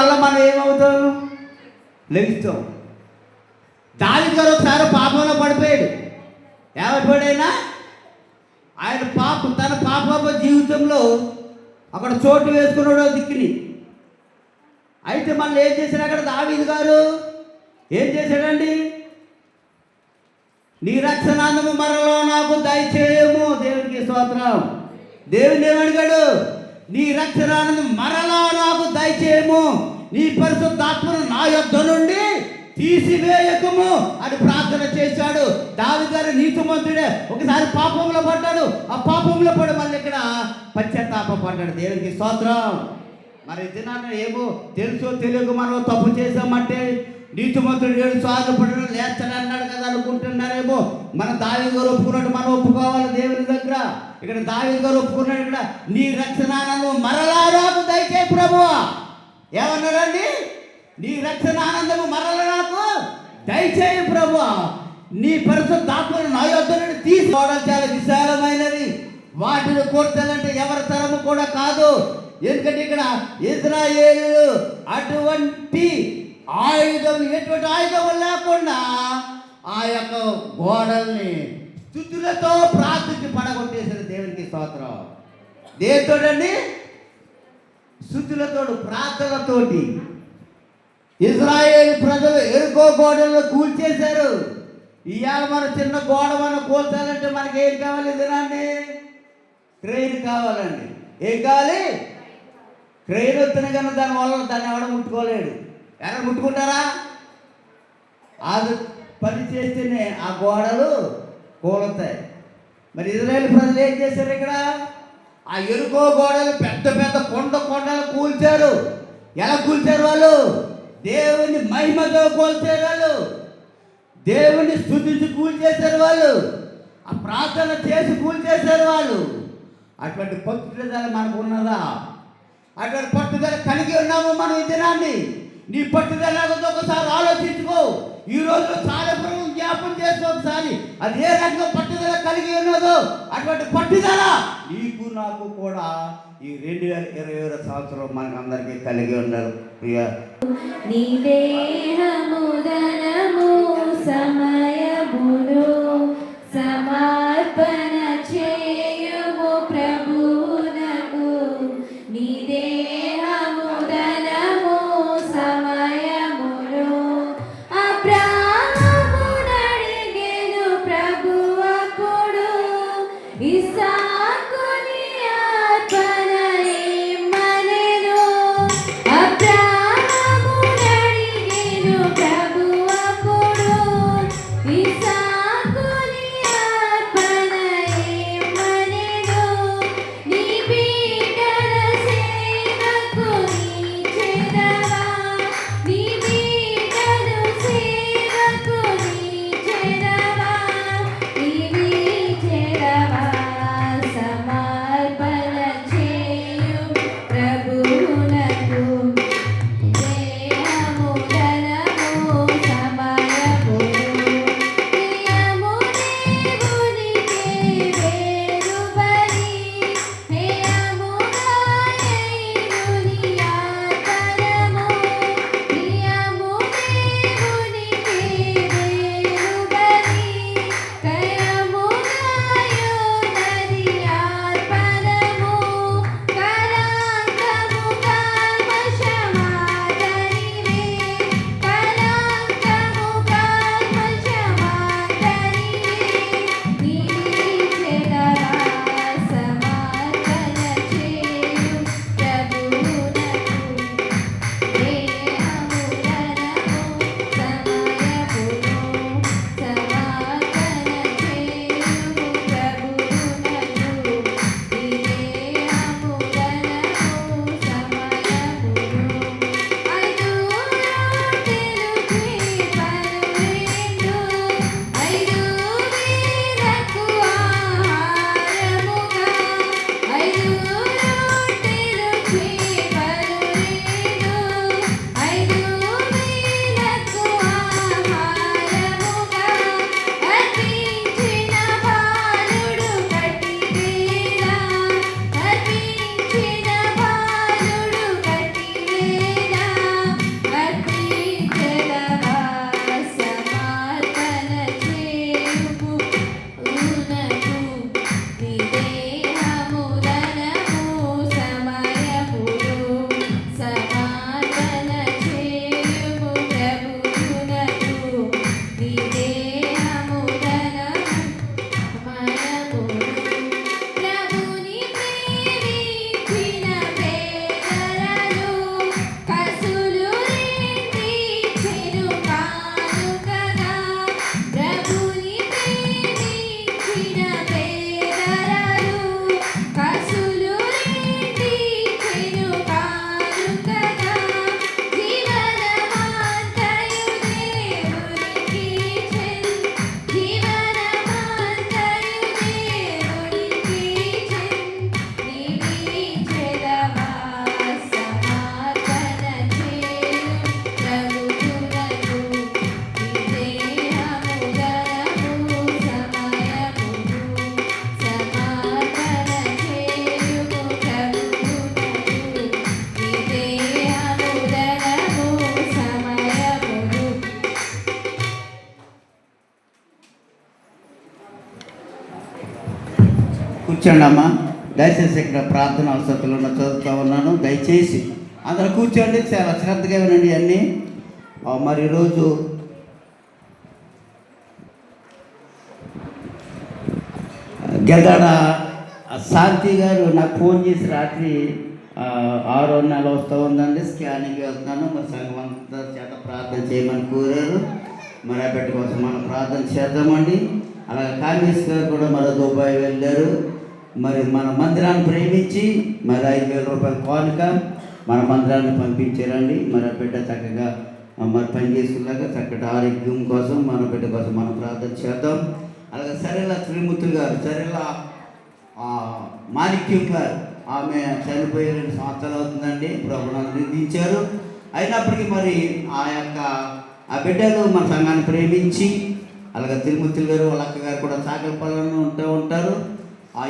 మరలా మనం ఏమవుతాం? లెగుస్తాం. దావీదు గారు ఒకసారి పాపంలో పడిపోయాడు. ఏమైపోయాడైనా ఆయన తన పాప జీవితంలో అక్కడ చోటు వేసుకున్నాడు దిక్కుని. అయితే మళ్ళీ ఏం చేశాడు అక్కడ దావీదు గారు? ఏం చేశాడండి? నీ రక్షణాందము మరలా నాకు దయచేయము. దేవునికి స్తోత్రం. దేవుని ఏమడిగాడు? నీ రక్షణానందం మరలా నాకు దయచేయము, నీ పరిశుద్ధాత్మను నా యొద్ద నుండి తీసివేయకము అని ప్రార్థన చేశాడు. దావీదు గారు నీతిమంతుడే. ఒకసారి పాపంలో పడ్డాడు. ఆ పాపంలో పడి మళ్ళీ ఇక్కడ పశ్చాత్తాప పడ్డాడు. దేవునికి స్తోత్రం. మరి దినాన్ని ఏమో తెలుసో తెలియక మనం తప్పు చేసామంటే నీతిమంతుడు 7 సార్లు పడడం లేస్తాడన్నాడు కదా అనుకుంటున్నారేమో. మన దావీదు గారు ఒప్పుకున్నట్టు మనం ఒప్పుకోవాలి దేవుని దగ్గర. ఇక్కడ దావీదు గారు ఒప్పుకున్నాడు. ఇక్కడ నీ రక్షణానందం మరలా నాకు దయచేయి ప్రభువా. ఏమన్నాడండి? నీ రక్షణానందము మరలా నాకు దయచేయి ప్రభువా, నీ పరిశుద్ధాత్మను నా యొద్ద నుండి తీసుకోవడం చాలా విశాలమైనది. వాటిని కోర్చాలంటే ఎవరి తరము కూడా కాదు. ఎందుకంటే ఇక్కడ ఇశ్రాయేలు అటువంటి ఆయుధం, ఎటువంటి ఆయుధం లేకుండా ఆ యొక్క గోడల్ని స్తుతులతో ప్రార్థించి పడగొట్టేసిన దేవునికి స్తోత్రం. దేనితోడండి? స్తుతులతోడు, ప్రార్థనతోటి. ఇశ్రాయేలు ప్రజలు ఎరుకో గోడలను కూల్చేశారు. ఇవాళ మన చిన్న గోడ మనం కూల్చాలంటే మనకి ఏం కావాలి? తినండి, క్రెయిన్ కావాలండి. ఏం కావాలి? క్రెయిన్ వస్తున్న కన్నా దానివల్ల దాన్ని ఎవడ ముట్టుకోలేడు. ఎవరు ముట్టుకుంటారా? అది పని చేస్తేనే ఆ గోడలు కూలుతాయి. మరి ఇశ్రాయేలు ప్రజలు ఏం చేశారు? ఇక్కడ ఆ ఎరుకో గోడలు పెద్ద పెద్ద కొండలు కూల్చారు. ఎలా కూల్చారు వాళ్ళు? దేవుని మహిమతో కూల్చారు వాళ్ళు. దేవుని స్తుతించి కూల్చేశారు వాళ్ళు. ఆ ప్రార్థన చేసి కూల్చేశారు వాళ్ళు. అటువంటి పట్టుదల మనకు ఉన్నదా? అటువంటి పట్టుదల కలిగి ఉన్నాము మనం ఈ దినాన్ని? నీ పట్టుదల ఒకసారి ఆలోచించుకో. ఈ రోజు చాలా పురుగులు జ్ఞాపం చేస్తూ ఒకసారి అది ఏ రకంగా పట్టుదల కలిగి ఉన్నదో అటువంటి పట్టుదల నీకు నాకు కూడా ఈ 2021 సంవత్సరం మనకు అందరికీ కలిగి ఉన్నారు. ప్రియ నీ దేహము ధనము సమయమును సమర్పణ చేయుము ప్రభువునకు. నీ దేహము ధనము సమయమును అబ్రాహామునడిగెను ప్రభువప్పుడు ఇస్సాకుని అర్పణ ఇమ్మనెను. అబ్రాహామునడిగెను ప్రభువప్పుడు కూర్చోండి అమ్మా. దయచేసి ఇక్కడ ప్రార్థన అవసరతలు చదువుతూ ఉన్నాను. దయచేసి అందరూ కూర్చోండి, చాలా శ్రద్ధగా వినండి అన్నీ. మరి ఈరోజు గెదాడ శాంతి గారు నాకు ఫోన్ చేసి రాత్రి 6వ నెల వస్తూ ఉందండి, స్కానింగ్ వెళ్తున్నాను, మరి సంఘం అంతా చేత ప్రార్థన చేయమని కోరారు. మరి ఆ బిడ్డ కోసం మనం ప్రార్థన చేద్దామండి. అలాగే కాంగ్రెస్ గారు కూడా మరి దుబాయ్ వెళ్ళారు. మరి మన మందిరాన్ని ప్రేమించి మరి 5,000 రూపాయల కానుక మన మందిరాన్ని పంపించారండి. మరి ఆ బిడ్డ చక్కగా మరి పనిచేసేలాగా చక్కటి ఆరోగ్యం కోసం మన బిడ్డ కోసం మనం ప్రార్థన చేద్దాం. అలాగే సరేల శ్రీమూర్తులు గారు, సరేల మాణిక్యం గారు, ఆమె చనిపోయి 2 సంవత్సరాలు అవుతుందండి. ప్రభువును నిందించారు. అయినప్పటికీ మరి ఆ బిడ్డలు మన సంఘాన్ని ప్రేమించి, అలాగే తిరుమూర్తులు గారు వాళ్ళ అక్క గారు కూడా సాగలపాలను ఉంటారు.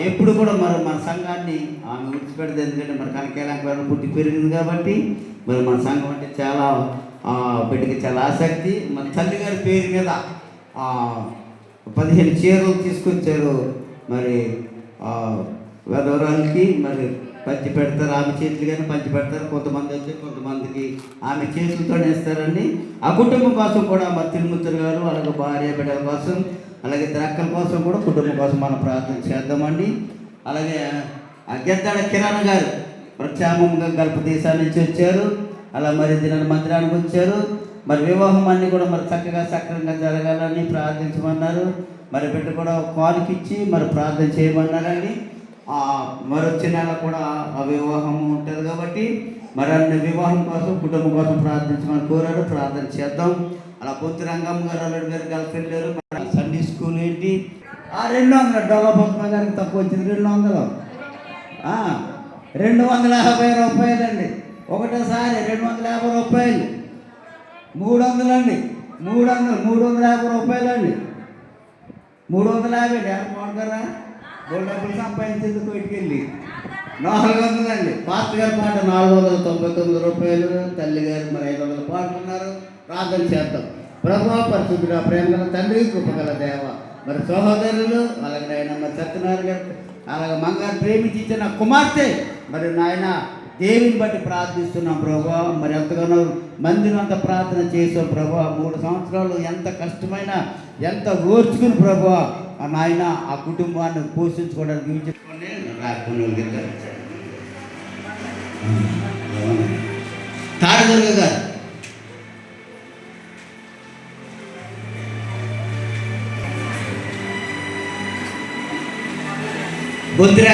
ఎప్పుడు కూడా మరి మన సంఘాన్ని ఆమె విడిచిపెడదు. ఎందుకంటే మరి కనకేలంక పుట్టి పెరిగింది కాబట్టి మరి మన సంఘం అంటే చాలా బిడ్డకి చాలా ఆసక్తి. మన తల్లి గారి పేరు మీద 15 చీరలు తీసుకొచ్చారు. మరి వెధవరాలకి మరి పంచి పెడతారు, ఆమె చేతులు కానీ పంచి పెడతారు. కొంతమంది వచ్చి కొంతమందికి ఆమె చేతులతోనే ఇస్తారండి. ఆ కుటుంబం కోసం కూడా మరి తిరుమూర్తులు గారు అలాగే భార్య బిడ్డల కోసం, అలాగే ఇద్దరు అక్కల కోసం కూడా కుటుంబం కోసం మనం ప్రార్థన చేద్దామండి. అలాగే గెద్దాడ కిరణ్ గారు ప్రత్యామంగా గల్ప దేశాల నుంచి వచ్చారు. అలా మరి దినాన్ని మందిరానికి వచ్చారు. మరి వివాహం అన్నీ కూడా మరి చక్కగా సక్రంగా జరగాలని ప్రార్థించమన్నారు. మరి బిడ్డ కూడా కానుకిచ్చి మరి ప్రార్థన చేయమన్నారండి. మరి వచ్చే నెల కూడా ఆ వివాహం ఉంటుంది కాబట్టి మరి అన్ని వివాహం కోసం కుటుంబం కోసం ప్రార్థించమని కోరారు. ప్రార్థన చేద్దాం. అలా పొత్తు రంగమ్మ గారు అల్లుడు గారు కలిసి వెళ్ళారు. సండే స్కూల్ ఏంటి 200 డొల్లపద్మ గారికి తక్కువ వచ్చింది. 200 250 రూపాయలండి. ఒకటోసారి 250 రూపాయలు, 300 అండి, 350 రూపాయలండి, 350 ఏర్పడతారా? డబ్బులు సంపాదించేందుకు ఇటుకెళ్ళి 400 అండి. పాస్టర్ గారి పాట 499 రూపాయలు. తల్లి గారు మరి 500 పాడుతున్నారు. ప్రార్థన చేద్దాం. ప్రభువా పరిశుద్ధుడా, ప్రేమగల తండ్రి, కృపగల దేవ, మరి సహోదరులు అలాగే ఆయన మరి సత్యనారాయణ గారు అలాగే మంగారు ప్రేమించి ఇచ్చిన కుమార్తె మరి నాయన దేవుని బట్టి ప్రార్థిస్తున్నాం ప్రభువా. మరి ఎంతగానో మందిని అంత ప్రార్థన చేసాం ప్రభువా. 3 సంవత్సరాలు ఎంత కష్టమైన ఎంత ఓర్చుకుని ప్రభువా ఆ నాయన ఆ కుటుంబాన్ని పోషించుకోవడానికి తారదుర్గ గారు బొద్దురా